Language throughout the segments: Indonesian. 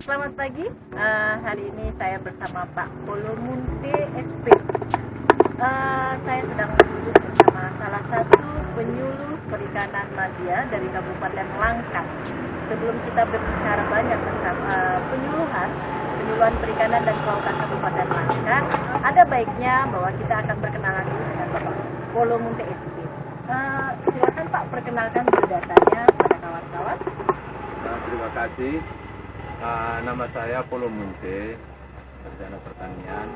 Selamat pagi, hari ini saya bersama Pak Polomunte SP. Saya sedang duduk bersama salah satu penyuluh perikanan media dari Kabupaten Langkat. Sebelum kita berbicara banyak tentang penyuluhan perikanan dan kelautan Kabupaten Langkat, ada baiknya bahwa kita akan berkenalan dulu dengan Bapak Polomunte SP. Silakan Pak, perkenalkan biodatanya kepada kawan-kawan. Terima kasih. Nama saya Polomunte, sarjana pertanian,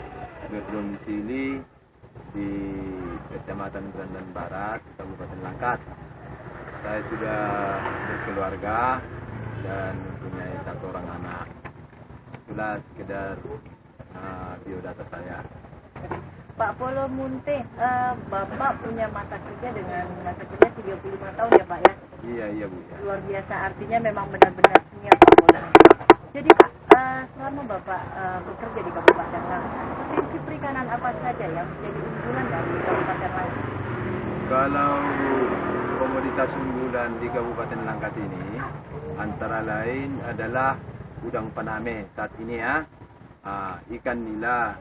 berdomisili di Kecamatan Brandan Barat, Kabupaten Langkat. Saya sudah berkeluarga dan mempunyai 1 orang anak. Itulah sekedar biodata saya. Pak Polomunte, Bapak punya masa kerja dengan masa kerja 35 tahun ya Pak ya? Iya Bu. Luar biasa, artinya memang benar-benar senior Pak Polomunte. Jadi Pak, selama Bapak bekerja di Kabupaten Langkat, potensi perikanan apa saja yang menjadi unggulan dari Kabupaten Langkat? Kalau komoditas unggulan di Kabupaten Langkat ini antara lain adalah udang paname saat ini ya, ikan nila,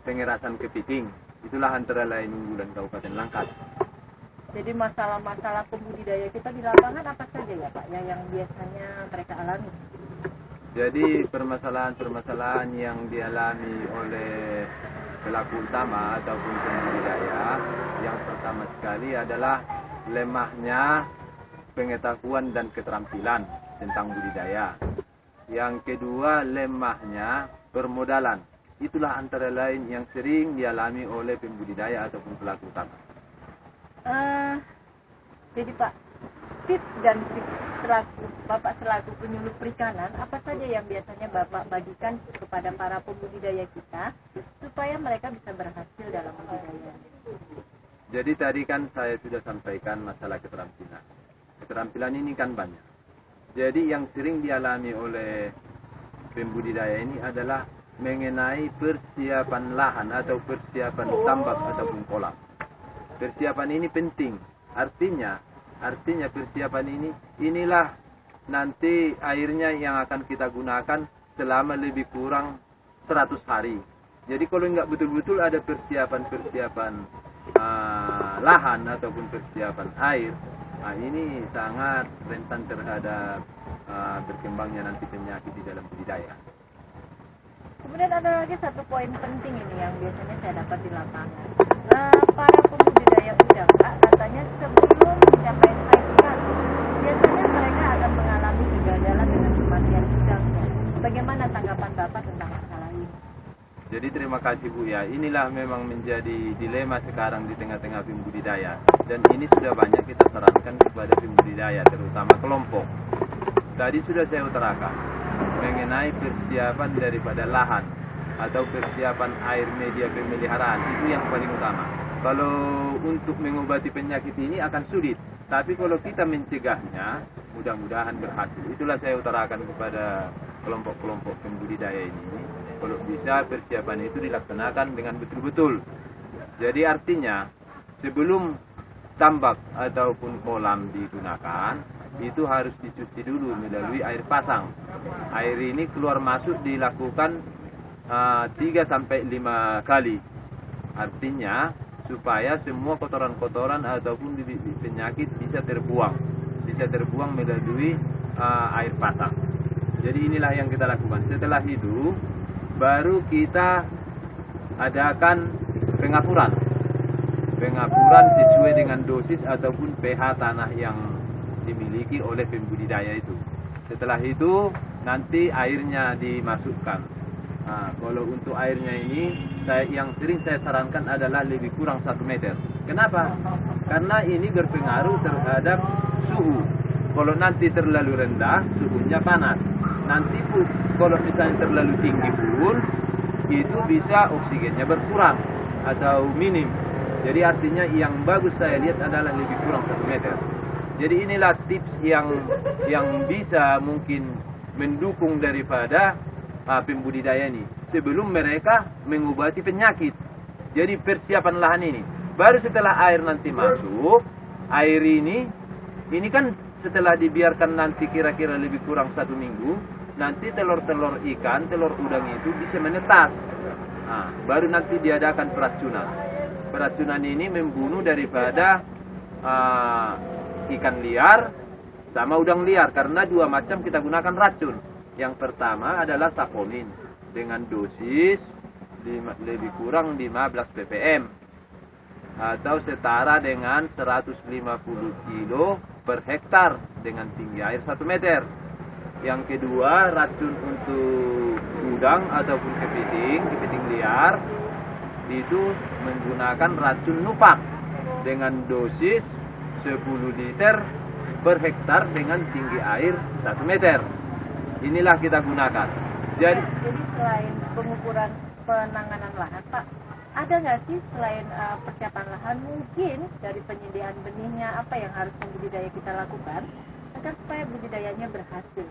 pengerasan kepiting. Itulah antara lain unggulan Kabupaten Langkat. Jadi masalah-masalah pembudidaya kita di lapangan apa saja ya Pak yang biasanya mereka alami? Jadi permasalahan-permasalahan yang dialami oleh pelaku utama ataupun pembudidaya, yang pertama sekali adalah lemahnya pengetahuan dan keterampilan tentang budidaya. Yang kedua, lemahnya permodalan. Itulah antara lain yang sering dialami oleh pembudidaya ataupun pelaku utama. Jadi Pak, tips dan trik Bapak selaku penyuluh perikanan, apa saja yang biasanya Bapak bagikan kepada para pembudidaya kita supaya mereka bisa berhasil dalam budidaya? Jadi tadi kan saya sudah sampaikan masalah keterampilan. Keterampilan ini kan banyak. Jadi yang sering dialami oleh pembudidaya ini adalah mengenai persiapan lahan atau persiapan tambak ataupun kolam. Persiapan ini penting. Artinya persiapan inilah nanti airnya yang akan kita gunakan selama lebih kurang 100 hari. Jadi kalau nggak betul-betul ada persiapan lahan ataupun persiapan air, ini sangat rentan terhadap berkembangnya nanti penyakit di dalam budidaya. Kemudian ada lagi satu poin penting ini yang biasanya saya dapat di lapangan. Para pembudidaya udang Pak, katanya sebelum mencapai size satu, biasanya mereka akan mengalami kegagalan dengan kematian udangnya. Bagaimana tanggapan Bapak tentang masalah ini? Jadi terima kasih Bu ya. Inilah memang menjadi dilema sekarang di tengah-tengah pembudidaya. Dan ini sudah banyak kita sarankan kepada pembudidaya, terutama kelompok. Tadi sudah saya utarakan mengenai persiapan daripada lahan atau persiapan air media pemeliharaan, itu yang paling utama. Kalau untuk mengobati penyakit ini akan sulit, tapi kalau kita mencegahnya, mudah-mudahan berhasil. Itulah saya utarakan kepada kelompok-kelompok pembudidaya ini. Kalau bisa persiapan itu dilaksanakan dengan betul-betul. Jadi artinya sebelum tambak ataupun kolam digunakan, itu harus dicuci dulu melalui air pasang. Air ini keluar masuk dilakukan 3-5 kali. Artinya supaya semua kotoran-kotoran ataupun penyakit bisa terbuang melalui air pasang. Jadi inilah yang kita lakukan. Setelah itu baru kita adakan pengapuran sesuai dengan dosis ataupun pH tanah yang dimiliki oleh pembudidaya itu. Setelah itu nanti airnya dimasukkan. Kalau untuk airnya ini yang sering saya sarankan adalah lebih kurang 1 meter. Kenapa? Karena ini berpengaruh terhadap suhu. Kalau nanti terlalu rendah, suhunya panas. Nanti pun kalau misalnya terlalu tinggi pun, itu bisa oksigennya berkurang atau minim. Jadi artinya yang bagus saya lihat adalah lebih kurang 1 meter. Jadi inilah tips yang bisa mungkin mendukung daripada pembudidaya ini sebelum mereka mengobati penyakit. Jadi persiapan lahan ini. Baru setelah air nanti masuk, air ini kan setelah dibiarkan nanti kira-kira lebih kurang 1 minggu, nanti telur-telur ikan, telur udang itu bisa menetas. Nah, baru nanti diadakan peracunan. Peracunan ini membunuh daripada ikan liar sama udang liar, karena dua macam kita gunakan racun. Yang pertama adalah saponin dengan dosis lebih kurang 15 ppm atau setara dengan 150 kilo per hektar dengan tinggi air 1 meter. Yang kedua, racun untuk udang ataupun kepiting liar itu menggunakan racun nupak dengan dosis 10 liter per hektar dengan tinggi air 1 meter. Inilah kita gunakan. Jadi selain pengukuran penanganan lahan, Pak, ada nggak sih selain persiapan lahan, mungkin dari penyediaan benihnya, apa yang harus budidaya kita lakukan agar supaya budidayanya berhasil?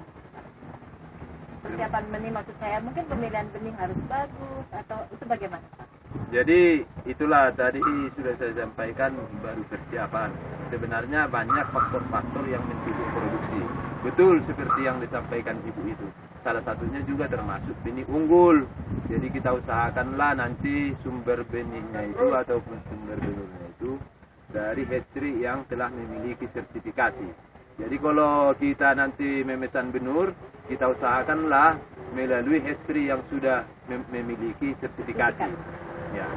Persiapan benih maksud saya, mungkin pemilihan benih harus bagus atau itu bagaimana, Pak? Jadi itulah tadi sudah saya sampaikan, baru persiapan. Sebenarnya banyak faktor-faktor yang mendukung produksi. Betul seperti yang disampaikan Ibu itu. Salah satunya juga termasuk benih unggul. Jadi kita usahakanlah nanti sumber benihnya itu ataupun sumber benihnya itu dari hatchery yang telah memiliki sertifikasi. Jadi kalau kita nanti memesan benur, kita usahakanlah melalui hatchery yang sudah memiliki sertifikasi. Ya.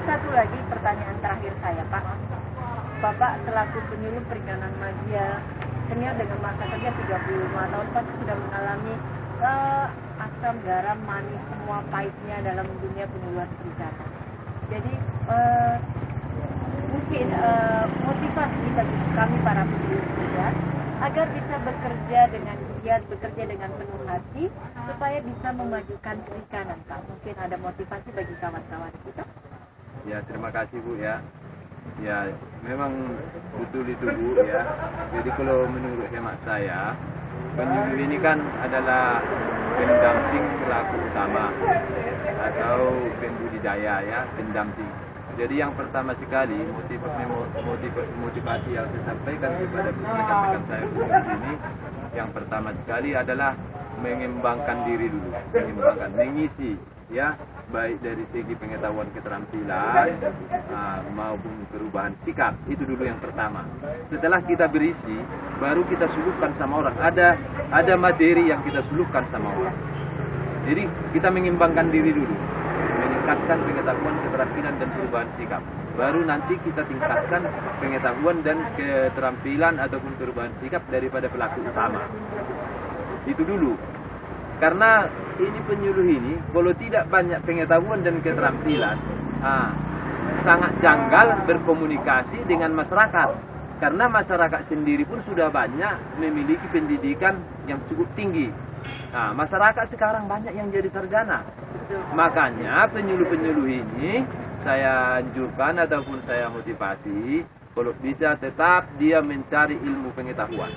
Satu lagi pertanyaan terakhir saya, Pak. Bapak selaku penyuluh perikanan Madia senior dengan masa kerja 35 tahun, pasti sudah mengalami asam, garam, manis, semua pahitnya dalam dunia penyuluhan perikanan. Jadi mungkin motivasi bagi kami para penyuluh perikanan agar bisa bekerja dengan giat, bekerja dengan penuh hati supaya bisa memajukan perikanan, Pak. Mungkin ada motivasi bagi kawan-kawan kita. Ya, terima kasih Bu ya. Ya, memang betul itu Bu ya. Jadi kalau menurut hemat saya, penyuluh ini kan adalah pendamping pelaku utama atau pembudidaya ya, pendamping. Jadi yang pertama sekali motivasi yang saya sampaikan kepada rekan-rekan saya ini, yang pertama sekali adalah mengembangkan diri dulu, mengisi ya, baik dari segi pengetahuan keterampilan maupun perubahan sikap. Itu dulu yang pertama. Setelah kita berisi, baru kita suluhkan sama orang. Ada materi yang kita suluhkan sama orang. Jadi kita mengembangkan diri dulu, meningkatkan pengetahuan, keterampilan dan perubahan sikap. Baru nanti kita tingkatkan pengetahuan dan keterampilan ataupun perubahan sikap daripada pelaku utama. Itu dulu. Karena ini penyuluh ini, kalau tidak banyak pengetahuan dan keterampilan, sangat janggal berkomunikasi dengan masyarakat. Karena masyarakat sendiri pun sudah banyak memiliki pendidikan yang cukup tinggi. Nah, masyarakat sekarang banyak yang jadi sarjana. Makanya penyuluh-penyuluh ini saya anjurkan ataupun saya motivasi, kalau bisa tetap dia mencari ilmu pengetahuan.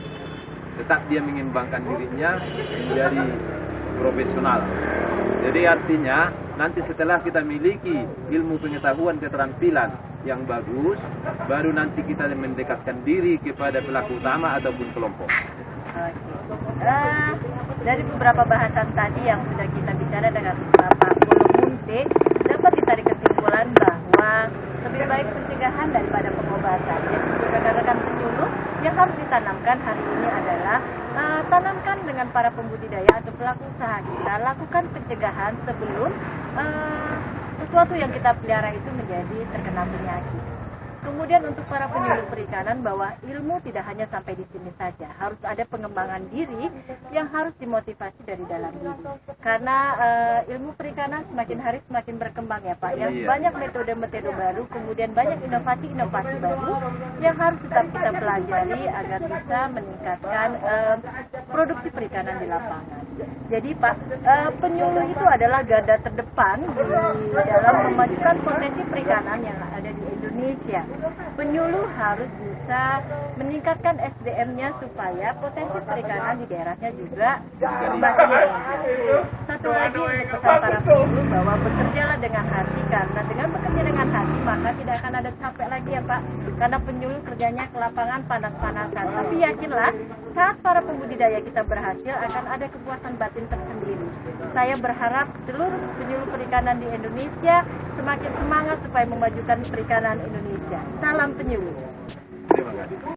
Tetap dia mengembangkan dirinya menjadi profesional. Jadi artinya nanti setelah kita miliki ilmu pengetahuan keterampilan yang bagus, baru nanti kita mendekatkan diri kepada pelaku utama ataupun kelompok. Dari beberapa bahasan tadi yang sudah kita bicara dengan Pak Kolomunte, dapat ditarik kesimpulan bahwa lebih baik pencegahan daripada pengobatan. Jadi untuk rekan-rekan penyuluh yang harus ditanamkan hari ini adalah tanamkan dengan para pembudidaya atau pelaku usaha kita, lakukan pencegahan sebelum sesuatu yang kita pelihara itu menjadi terkena penyakit. Kemudian untuk para penyuluh perikanan, bahwa ilmu tidak hanya sampai di sini saja, harus ada pengembangan diri yang harus dimotivasi dari dalam diri. Karena ilmu perikanan semakin hari semakin berkembang ya Pak. Yang banyak metode-metode baru, kemudian banyak inovasi-inovasi baru yang harus tetap kita pelajari agar bisa meningkatkan produksi perikanan di lapangan. Jadi Pak, penyuluh itu adalah garda terdepan di dalam memajukan potensi perikanan yang ada di Indonesia. Indonesia. Penyuluh harus bisa meningkatkan SDM-nya supaya potensi perikanan di daerahnya juga semakin meningkat. Satu lagi untuk pesan para penyuluh bahwa bekerjalah dengan hati, karena dengan bekerja dengan hati maka tidak akan ada capek lagi ya Pak, karena penyuluh kerjanya ke lapangan panas-panasan. Tapi yakinlah, saat para pembudidaya kita berhasil akan ada kepuasan batin tersendiri. Saya berharap seluruh penyuluh perikanan di Indonesia semakin semangat supaya memajukan perikanan Indonesia. Salam penyuluh. Terima kasih.